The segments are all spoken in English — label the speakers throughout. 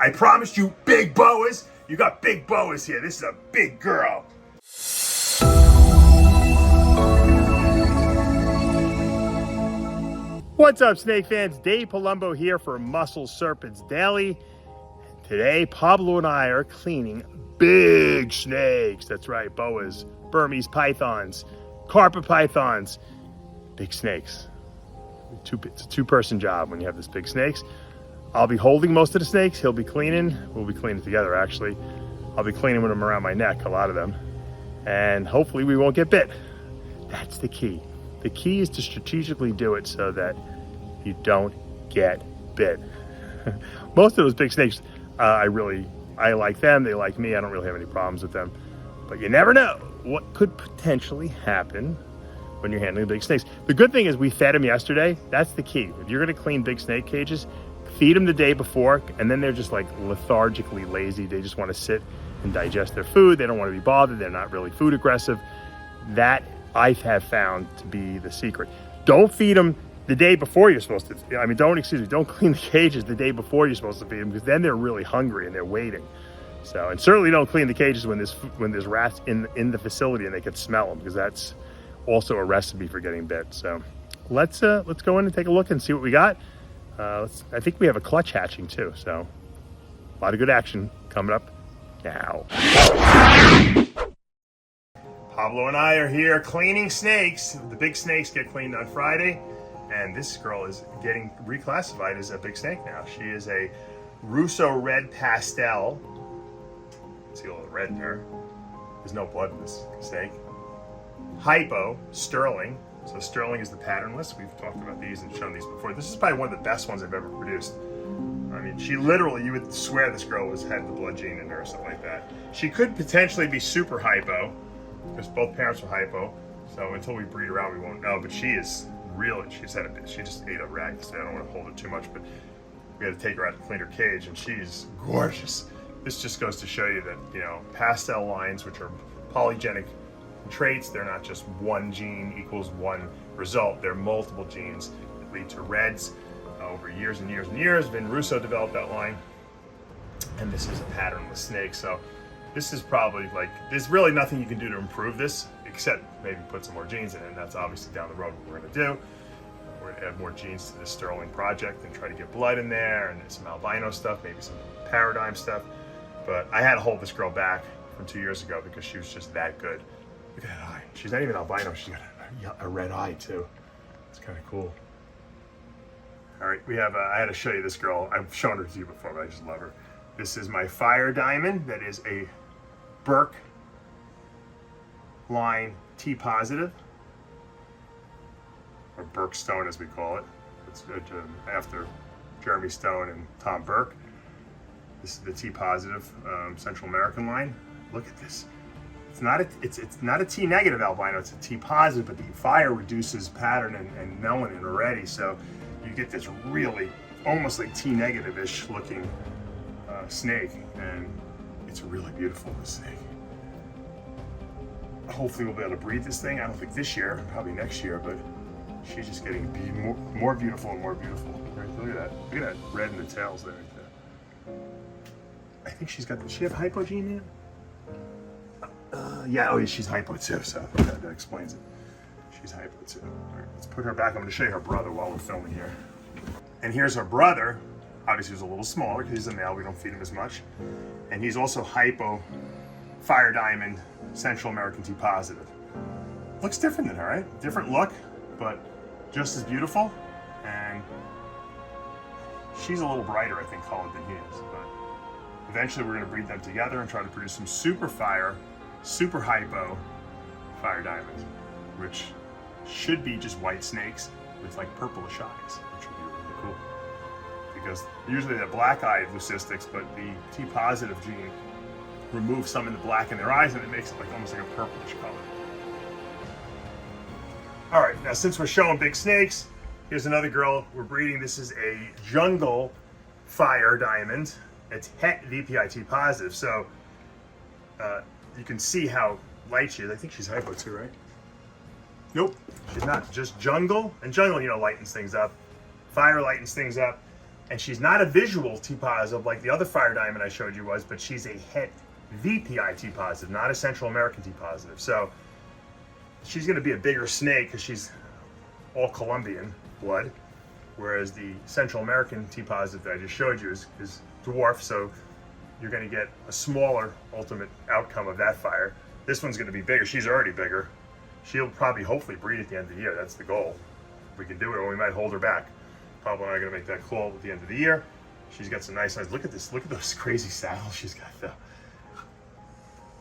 Speaker 1: I promised you big boas. You got big boas here. This is a big girl. What's up, snake fans? Dave Palumbo here for Muscle Serpents Daily. Today, Pablo and I are cleaning big snakes. That's right, boas, Burmese pythons, carpet pythons, big snakes. It's a two-person job when you have this big snakes. I'll be holding most of the snakes. He'll be cleaning. We'll be cleaning together, actually. I'll be cleaning with them around my neck, a lot of them. And hopefully we won't get bit. That's the key. The key is to strategically do it so that you don't get bit. Most of those big snakes, I like them. They like me. I don't really have any problems with them. But you never know what could potentially happen when you're handling big snakes. The good thing is we fed them yesterday. That's the key. If you're going to clean big snake cages, feed them the day before, and then they're just like lethargically lazy. They just want to sit and digest their food. They don't want to be bothered. They're not really food aggressive. That I have found to be the secret. Don't feed them the day before you're supposed to. Don't clean the cages the day before you're supposed to feed them, because then they're really hungry and they're waiting. So, and certainly don't clean the cages when there's rats in the facility and they can smell them, because that's also a recipe for getting bit. So let's go in and take a look and see what we got. I think we have a clutch hatching too, so a lot of good action coming up now. Pablo and I are here cleaning snakes. The big snakes get cleaned on Friday, and this girl is getting reclassified as a big snake now. She is a Russo red pastel. See a little red in there. There's no blood in this snake. Hypo, sterling. So sterling is the patternless. We've talked about these and shown these before. This is probably one of the best ones I've ever produced. I mean, she literally, you would swear this girl had the blood gene in her or something like that. She could potentially be super hypo, because both parents are hypo. So until we breed her out, we won't know. But she is really, she just ate a rag, so I don't want to hold her too much, but we had to take her out to clean her cage, and she's gorgeous. This just goes to show you that, you know, pastel lines, which are polygenic traits, they're not just one gene equals one result. They're multiple genes that lead to reds over years and years and years. Vin Russo developed that line, and this is a patternless snake. So this is probably like, there's really nothing you can do to improve this except maybe put some more genes in it, and that's obviously down the road what we're going to do. We're going to add more genes to this Sterling project and try to get blood in there and some albino stuff, maybe some paradigm stuff. But I had to hold this girl back from 2 years ago because she was just that good. Look at that eye. She's not even albino. She's got a red eye too. It's kind of cool. All right, we have. I had to show you this girl. I've shown her to you before, but I just love her. This is my fire diamond. That is a Burke line T positive, or Burke Stone as we call it. It's after Jeremy Stone and Tom Burke. This is the T positive Central American line. Look at this. It's not a T negative albino, it's a T positive, but the fire reduces pattern and melanin already, so you get this really almost like T negative-ish looking snake, and it's really beautiful, this snake. Hopefully we'll be able to breed this thing. I don't think this year, probably next year, but she's just getting more beautiful and more beautiful. Right, look at that red in the tails there. I think she's got, does she have hypogene in it? Yeah, she's hypo too, so that explains it. She's hypo too. All right, let's put her back. I'm going to show you her brother while we're filming here. And here's her brother. Obviously, he's a little smaller because he's a male. We don't feed him as much. And he's also hypo, fire diamond, Central American T positive. Looks different than her, right? Different look, but just as beautiful. And she's a little brighter, I think, colored than he is. But eventually, we're going to breed them together and try to produce some super fire, super hypo fire diamonds, which should be just white snakes with like purplish eyes, which would be really cool. Because usually they're black-eyed leucistics, but the T positive gene removes some of the black in their eyes, and it makes it like almost like a purplish color. All right, now since we're showing big snakes, here's another girl we're breeding. This is a jungle fire diamond. It's het VPIT positive, so you can see how light she is. I think she's hypo too, right? Nope, she's not. Just jungle, and jungle, you know, lightens things up. Fire lightens things up. And she's not a visual T positive like the other fire diamond I showed you was, but she's a het VPI T positive, not a Central American T positive. So she's going to be a bigger snake because she's all Colombian blood, whereas the Central American T positive that I just showed you is dwarf. So you're going to get a smaller ultimate outcome of that fire. This one's going to be bigger. She's already bigger. She'll probably hopefully breed at the end of the year. That's the goal. If we can do it, or we might hold her back. Probably not going to make that call at the end of the year. She's got some nice eyes. Look at this. Look at those crazy saddles she's got though.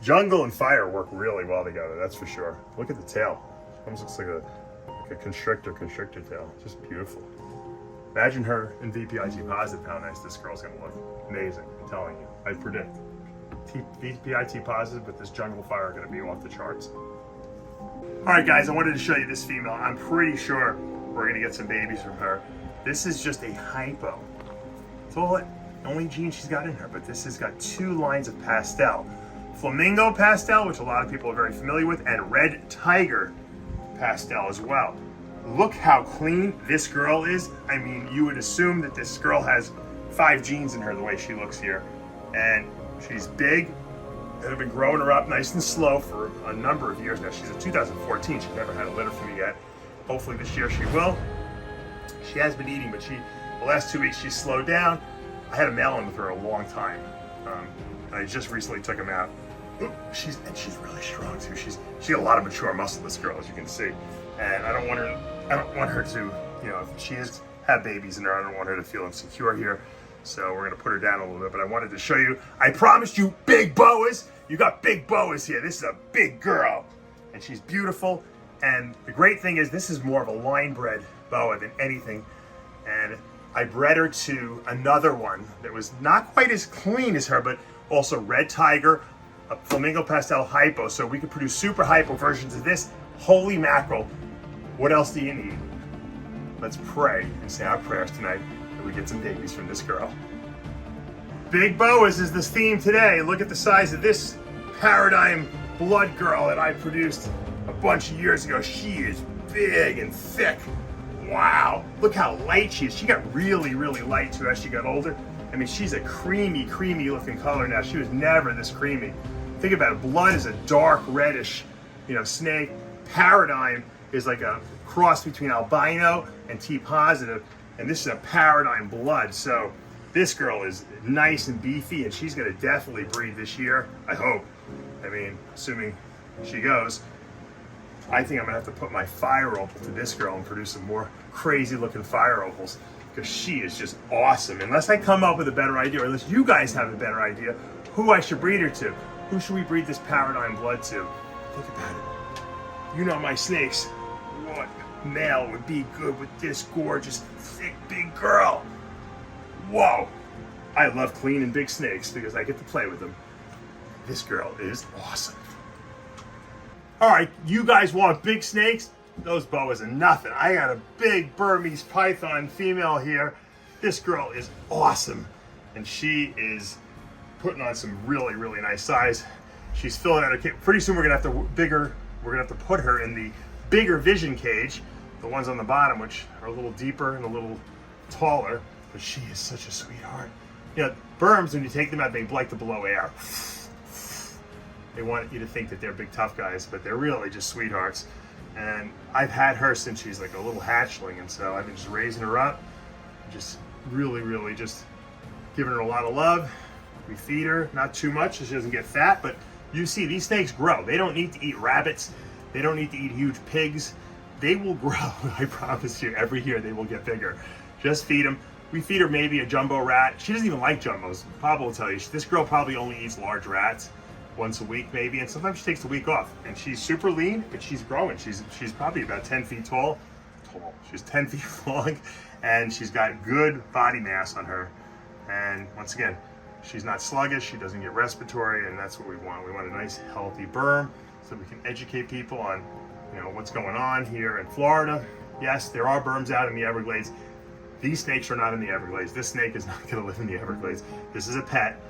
Speaker 1: Jungle and fire work really well together, that's for sure. Look at the tail. Almost looks like a constrictor tail. Just beautiful. Imagine her in VPIT positive, how nice this girl's gonna look. Amazing, I'm telling you. I predict. VPIT positive with this jungle fire are gonna be off the charts. All right guys, I wanted to show you this female. I'm pretty sure we're gonna get some babies from her. This is just a hypo. It's all the only gene she's got in her, but this has got 2 lines of pastel. Flamingo pastel, which a lot of people are very familiar with, and red tiger pastel as well. Look how clean this girl is. I mean, you would assume that this girl has 5 genes in her the way she looks here. And she's big, and I've been growing her up nice and slow for a number of years now. She's in 2014, she's never had a litter from me yet. Hopefully this year she will. She has been eating, but the last 2 weeks she's slowed down. I had a male in with her a long time. I just recently took him out. She's really strong too. She's got a lot of mature muscle, this girl, as you can see. And I don't want her to, you know, if she has had babies in her, I don't want her to feel insecure here. So we're gonna put her down a little bit, but I wanted to show you, I promised you big boas. You got big boas here. This is a big girl. And she's beautiful. And the great thing is this is more of a line bred boa than anything. And I bred her to another one that was not quite as clean as her, but also red tiger, a flamingo pastel hypo. So we could produce super hypo versions of this. Holy mackerel. What else do you need? Let's pray and say our prayers tonight that we get some babies from this girl. Big boas is this theme today. Look at the size of this paradigm blood girl that I produced a bunch of years ago. She is big and thick. Wow, look how light she is. She got really, really light too as she got older. I mean, she's a creamy looking color now. She was never this creamy. Think about it, blood is a dark reddish, you know, snake. Paradigm is like a cross between albino and T positive, and this is a paradigm blood. So this girl is nice and beefy, and she's gonna definitely breed this year, I hope. I mean, assuming she goes. I think I'm gonna have to put my fire opal to this girl and produce some more crazy looking fire opals, because she is just awesome. Unless I come up with a better idea, or unless you guys have a better idea who I should breed her to. Who should we breed this paradigm blood to? Think about it. You know my snakes. What male would be good with this gorgeous, thick, big girl? Whoa. I love clean and big snakes because I get to play with them. This girl is awesome. All right, you guys want big snakes? Those boas are nothing. I got a big Burmese Python female here. This girl is awesome. And she is putting on some really, really nice size. She's filling out her cage. Pretty soon we're gonna have to put her in the bigger vision cage, the ones on the bottom, which are a little deeper and a little taller. But she is such a sweetheart. You know, Burms, when you take them out, they like to blow air. They want you to think that they're big tough guys, but they're really just sweethearts. And I've had her since she's like a little hatchling, and so I've been just raising her up, just really, really just giving her a lot of love. We feed her, not too much so she doesn't get fat, but you see these snakes grow. They don't need to eat rabbits. They don't need to eat huge pigs. They will grow, I promise you. Every year they will get bigger. Just feed them. We feed her maybe a jumbo rat. She doesn't even like jumbos. Pablo will tell you, this girl probably only eats large rats once a week maybe, and sometimes she takes the week off. And she's super lean, but she's growing. She's probably about 10 feet tall. She's 10 feet long, and she's got good body mass on her. And once again, she's not sluggish, she doesn't get respiratory, and that's what we want. We want a nice, healthy Burm so we can educate people on, you know, what's going on here in Florida. Yes, there are Burms out in the Everglades. These snakes are not in the Everglades. This snake is not going to live in the Everglades. This is a pet,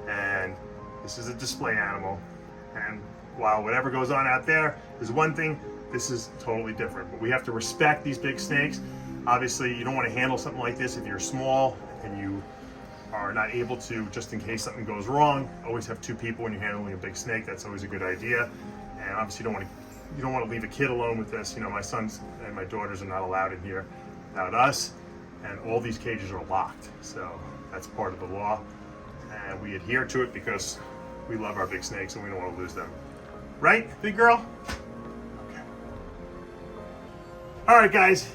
Speaker 1: and this is a display animal. And while whatever goes on out there is one thing, this is totally different. But we have to respect these big snakes. Obviously, you don't want to handle something like this if you're small, and you are not able to, just in case something goes wrong, always have 2 people when you're handling a big snake. That's always a good idea. And obviously you don't want to leave a kid alone with this. You know, my sons and my daughters are not allowed in here without us, and all these cages are locked. So that's part of the law, and we adhere to it because we love our big snakes and we don't want to lose them. Right, big girl? Okay. All right, guys.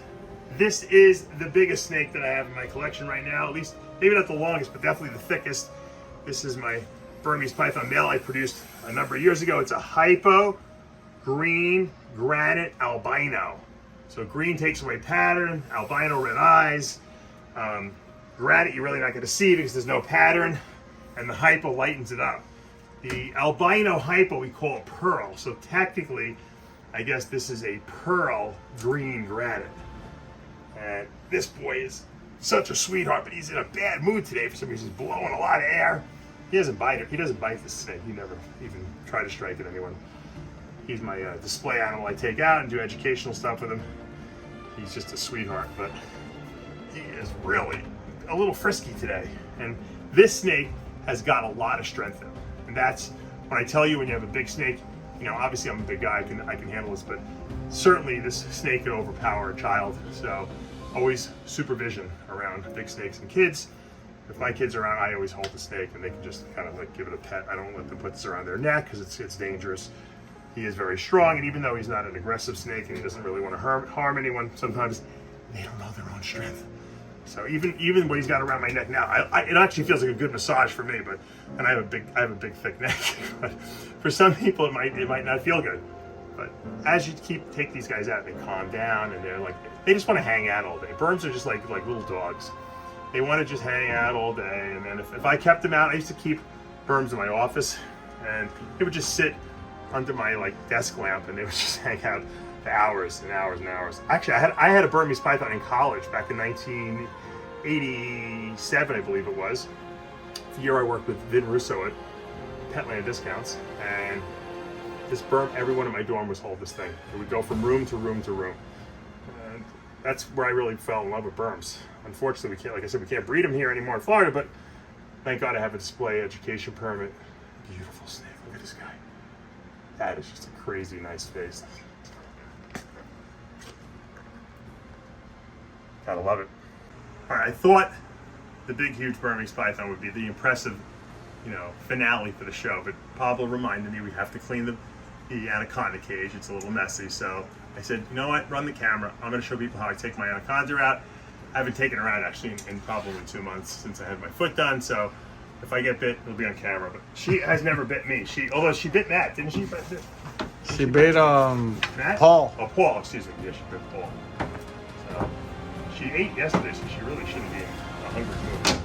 Speaker 1: This is the biggest snake that I have in my collection right now. At least, maybe not the longest, but definitely the thickest. This is my Burmese Python male I produced a number of years ago. It's a hypo green granite albino. So green takes away pattern, albino red eyes. Granite you're really not going to see because there's no pattern, and the hypo lightens it up. The albino hypo we call it pearl. So technically, I guess this is a pearl green granite. And this boy is such a sweetheart, but he's in a bad mood today for some reason. He's blowing a lot of air. He doesn't bite it. He doesn't bite this snake. He never even tried to strike at anyone. He's my display animal I take out and do educational stuff with him. He's just a sweetheart, but he is really a little frisky today. And this snake has got a lot of strength in him. And that's when I tell you, when you have a big snake, you know, obviously I'm a big guy, I can handle this, but certainly this snake can overpower a child. So always supervision around big snakes and kids. If my kids are around, I always hold the snake and they can just kind of like give it a pet. I don't let them put this around their neck because it's dangerous. He is very strong, and even though he's not an aggressive snake and he doesn't really want to harm anyone, sometimes they don't know their own strength. So even what he's got around my neck now, it actually feels like a good massage for me. But and I have a big thick neck. But for some people, it might not feel good. But as you take these guys out, they calm down and they just want to hang out all day. Burms are just like little dogs. They want to just hang out all day. And then if I kept them out, I used to keep Burms in my office, and they would just sit under my desk lamp, and they would just hang out for hours and hours and hours. Actually, I had a Burmese Python in college back in 1987, I believe it was. The year I worked with Vin Russo at Petland Discounts, and this Burm, everyone in my dorm was hold this thing. It would go from room to room to room. And that's where I really fell in love with Burms. Unfortunately, we can't, like I said, we can't breed them here anymore in Florida, but thank God I have a display education permit. Beautiful snake, look at this guy. That is just a crazy nice face. Gotta love it. All right, I thought the big, huge Burmese Python would be the impressive, finale for the show, but Pablo reminded me we have to clean the anaconda cage. It's a little messy, so I said, you know what, run the camera. I'm gonna show people how I take my anaconda out. I haven't taken her out actually in probably 2 months since I had my foot done, so if I get bit, it'll be on camera. But she has never bit me. Although she bit Matt, didn't she?
Speaker 2: She bit
Speaker 1: Matt?
Speaker 2: Paul.
Speaker 1: Oh, Paul, excuse me. Yeah, she bit Paul. So she ate yesterday, so she really shouldn't be in a hungry mood.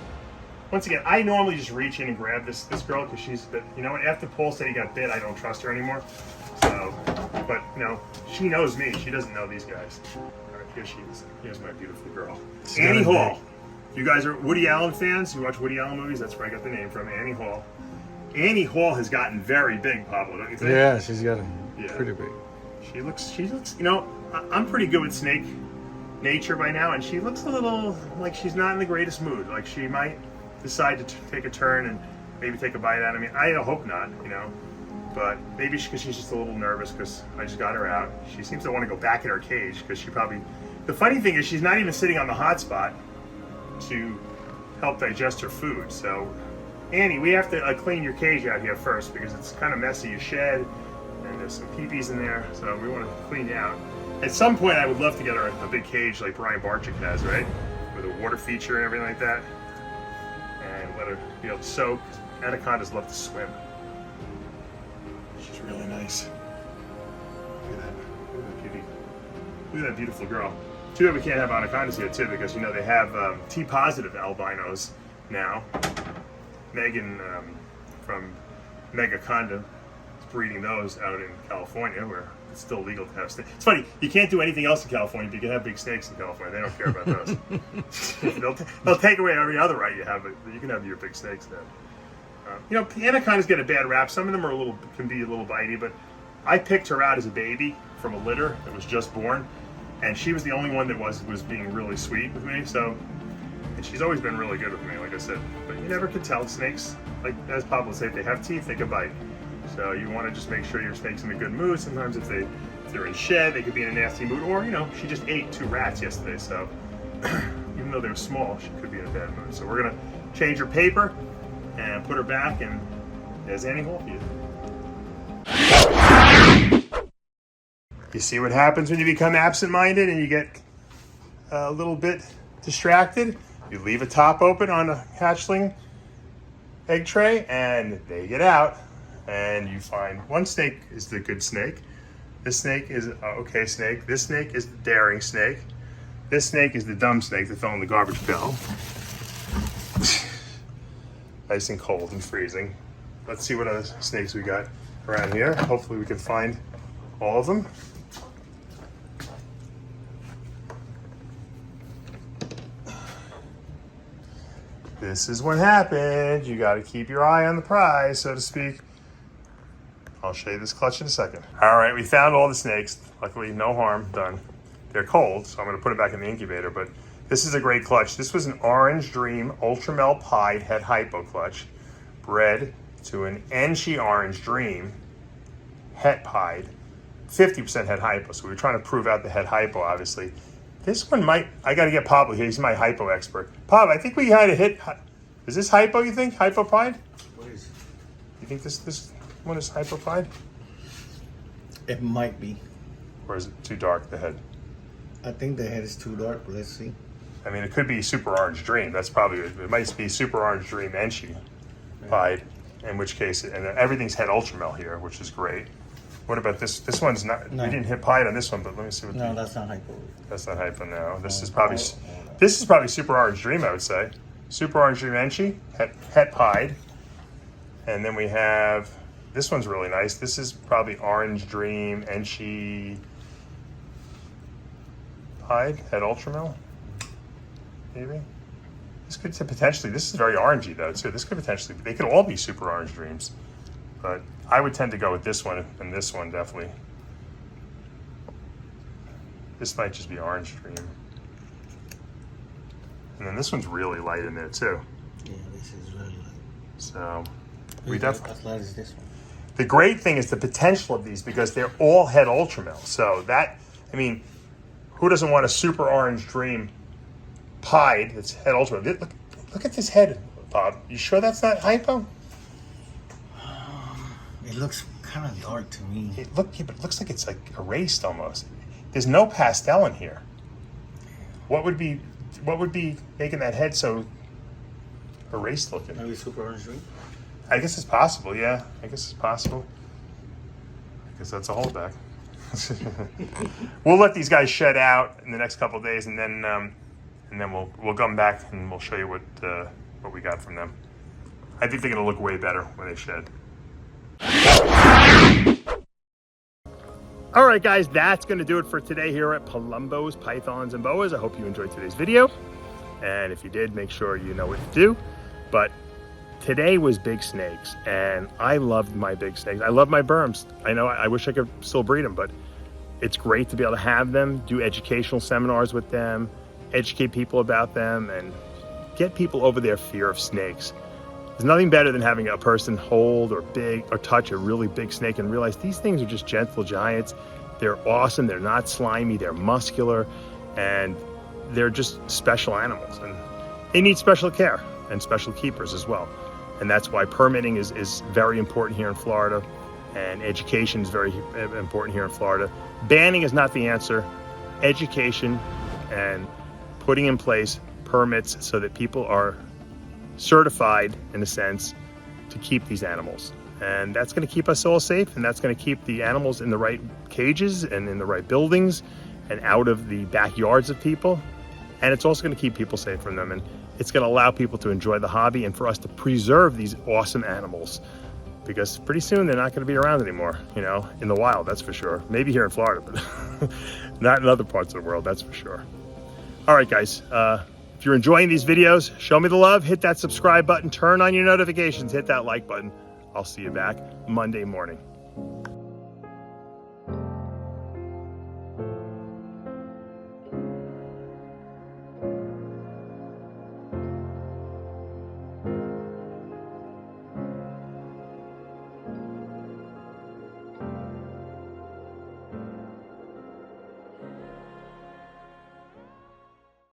Speaker 1: Once again, I normally just reach in and grab this girl because she's bit. You know what? After Paul said he got bit, I don't trust her anymore. So, but she knows me. She doesn't know these guys. All right, here she is. Here's my beautiful girl, Annie Hall. You guys are Woody Allen fans? You watch Woody Allen movies? That's where I got the name from, Annie Hall. Annie Hall has gotten very big, Pablo, don't you think?
Speaker 2: Yeah, she's gotten pretty big.
Speaker 1: She looks, I'm pretty good with snake nature by now, and she looks a little like she's not in the greatest mood. Like she might decide to take a turn and maybe take a bite out of me. I hope not, but maybe because she's just a little nervous because I just got her out. She seems to want to go back in her cage because the funny thing is she's not even sitting on the hot spot to help digest her food. So Annie, we have to clean your cage out here first because it's kind of messy. You shed and there's some peepees in there, so we want to clean you out. At some point I would love to get her a big cage like Brian Barczyk has, right, with a water feature and everything like that, and let her be able to soak. Anacondas love to swim. She's really nice. Look at that beauty. Look at that beautiful girl. Too bad we can't have anacondas here too, because they have T-positive albinos now. Megan from Megaconda is breeding those out in California, where it's still legal to have snakes. It's funny, you can't do anything else in California, but you can have big snakes in California. They don't care about those. they'll take away every other right you have, but you can have your big snakes then. Anacondas get a bad rap. Some of them can be a little bitey, but I picked her out as a baby from a litter that was just born. And she was the only one that was being really sweet with me. So And she's always been really good with me, like I said. But you never can tell. Snakes, like as Pablo said, if they have teeth, they can bite. So you want to just make sure your snake's in a good mood. Sometimes if they're in shed, they could be in a nasty mood. Or, you know, she just ate 2 rats yesterday, so even though they were small, she could be in a bad mood. So we're gonna change her paper and put her back, and there's Annie Hall for you. You see what happens when you become absent-minded and you get a little bit distracted? You leave a top open on a hatchling egg tray and they get out, and you find one snake is the good snake. This snake is an okay snake. This snake is the daring snake. This snake is the dumb snake that fell in the garbage pail. Nice and cold and freezing. Let's see what other snakes we got around here. Hopefully we can find all of them. This is what happens. You got to keep your eye on the prize, so to speak. I'll show you this clutch in a second. All right, we found all the snakes. Luckily, no harm done. They're cold, so I'm going to put it back in the incubator, but this is a great clutch. This was an Orange Dream Ultramel Pied Het Hypo clutch, bred to an Enchi Orange Dream Het Pied, 50% Het Hypo. So we were trying to prove out the Het Hypo, obviously. This one might, I got to get Pablo here. He's my hypo expert. Pab, I think we had a hit. Is this hypo, you think? Hypo pied?
Speaker 2: What is it?
Speaker 1: You think this one is hypo pied?
Speaker 2: It might be.
Speaker 1: Or is it too dark, the head?
Speaker 2: I think the head is too dark. Let's see.
Speaker 1: I mean, it could be Super Orange Dream. That's probably, it might be Super Orange Dream Enchi pied, in which case, and everything's Het Ultramel here, which is great. What about this? This one's not,
Speaker 2: No.
Speaker 1: We didn't hit pied on this one, but let me see what
Speaker 2: No, that's not hypo.
Speaker 1: That's not hypo now. This is probably Super Orange Dream, I would say. Super Orange Dream Enchi, het pied. And then we have, this one's really nice. This is probably Orange Dream Enchi pied, het Ultramel, maybe. This could potentially, this is very orangey though too. This could potentially, they could all be Super Orange Dreams. But I would tend to go with this one and this one definitely. This might just be Orange Dream. And then this one's really light in there too.
Speaker 2: Yeah, this is really light.
Speaker 1: So we definitely.
Speaker 2: As light as this one.
Speaker 1: The great thing is the potential of these because they're all Het Ultramel. So that, I mean, who doesn't want a Super Orange Dream pied that's Het Ultramel? Look at this head, Bob. You sure that's not hypo?
Speaker 2: It looks kind of dark to me.
Speaker 1: But it looks like it's like erased almost. There's no pastel in here. What would be making that head so erased looking?
Speaker 2: Maybe Super Orange Dream?
Speaker 1: I guess it's possible, yeah. I guess it's possible. I guess that's a holdback. We'll let these guys shed out in the next couple of days, and then we'll come back and we'll show you what we got from them. I think they're gonna look way better when they shed. All right, guys, that's going to do it for today here at Palumbo's Pythons and Boas. I hope you enjoyed today's video. And if you did, make sure you know what to do. But today was big snakes, and I loved my big snakes. I love my Burms. I know I wish I could still breed them, but it's great to be able to have them, do educational seminars with them, educate people about them, and get people over their fear of snakes. There's nothing better than having a person hold or touch a really big snake and realize these things are just gentle giants. They're awesome. They're not slimy. They're muscular, and they're just special animals. And they need special care and special keepers as well. And that's why permitting is very important here in Florida, and education is very important here in Florida. Banning is not the answer. Education and putting in place permits so that people are certified, in a sense, to keep these animals. And that's going to keep us all safe, and that's going to keep the animals in the right cages and in the right buildings and out of the backyards of people. And it's also going to keep people safe from them, and it's going to allow people to enjoy the hobby and for us to preserve these awesome animals, because pretty soon they're not going to be around anymore, you know, in the wild, that's for sure. Maybe here in Florida, but not in other parts of the world, that's for sure. All right, guys, if you're enjoying these videos, show me the love, hit that subscribe button, turn on your notifications, hit that like button. I'll see you back Monday morning.